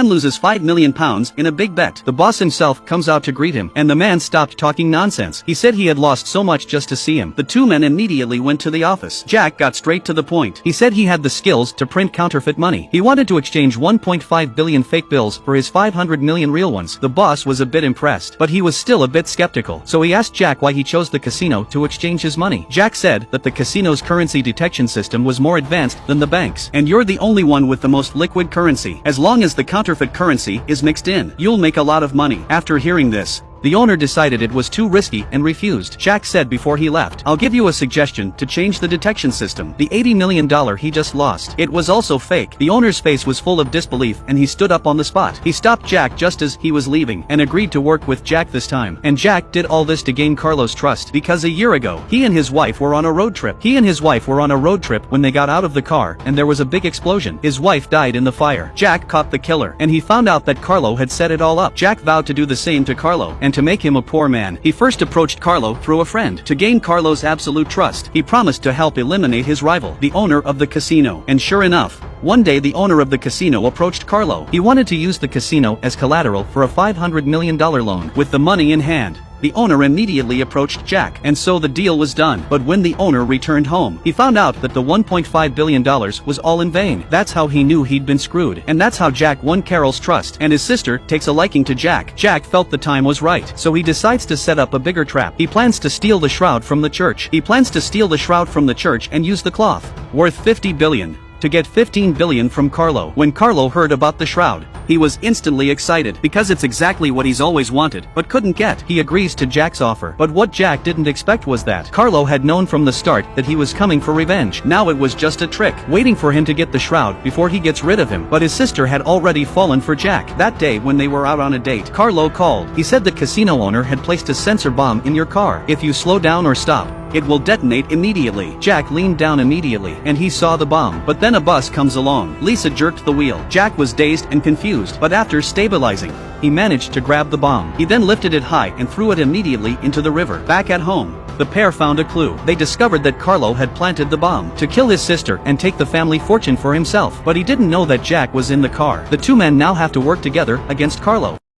man loses £5 million in a big bet. The boss himself comes out to greet him, and the man stopped talking nonsense. He said he had lost so much just to see him. The two men immediately went to the office. Jack got straight to the point. He said he had the skills to print counterfeit money. He wanted to exchange 1.5 billion fake bills for his 500 million real ones. The boss was a bit impressed, but he was still a bit skeptical. So he asked Jack why he chose the casino to exchange his money. Jack said that the casino's currency detection system was more advanced than the bank's, and you're the only one with the most liquid currency. As long as the counterfeit currency is mixed in, you'll make a lot of money. After hearing this, the owner decided it was too risky and refused. Jack said before he left, "I'll give you a suggestion to change the detection system." The $80 million he just lost, it was also fake. The owner's face was full of disbelief, and he stood up on the spot. He stopped Jack just as he was leaving, and agreed to work with Jack this time. And Jack did all this to gain Carlos' trust, because a year ago, he and his wife were on a road trip. When they got out of the car, and there was a big explosion. His wife died in the fire. Jack caught the killer, and he found out that Carlo had set it all up. Jack vowed to do the same to Carlo, and to make him a poor man, he first approached Carlo through a friend. To gain Carlo's absolute trust, he promised to help eliminate his rival, the owner of the casino. And sure enough, one day the owner of the casino approached Carlo. He wanted to use the casino as collateral for a $500 million loan. With the money in hand, the owner immediately approached Jack, and so the deal was done. But when the owner returned home, he found out that the $1.5 billion was all in vain. That's how he knew he'd been screwed. And that's how Jack won Carol's trust, and his sister takes a liking to Jack. Jack felt the time was right, so he decides to set up a bigger trap. He plans to steal the shroud from the church. And use the cloth, worth $50 billion, to get $15 billion from Carlo. When Carlo heard about the shroud, he was instantly excited, because it's exactly what he's always wanted, but couldn't get. He agrees to Jack's offer. But what Jack didn't expect was that Carlo had known from the start that he was coming for revenge. Now it was just a trick, waiting for him to get the shroud before he gets rid of him. But his sister had already fallen for Jack. That day when they were out on a date, Carlo called. He said the casino owner had placed a sensor bomb in your car. If you slow down or stop, it will detonate immediately. Jack leaned down immediately, and he saw the bomb. But then a bus comes along. Lisa jerked the wheel. Jack was dazed and confused, but after stabilizing, he managed to grab the bomb. He then lifted it high and threw it immediately into the river. Back at home, the pair found a clue. They discovered that Carlo had planted the bomb to kill his sister and take the family fortune for himself. But he didn't know that Jack was in the car. The two men now have to work together against Carlo.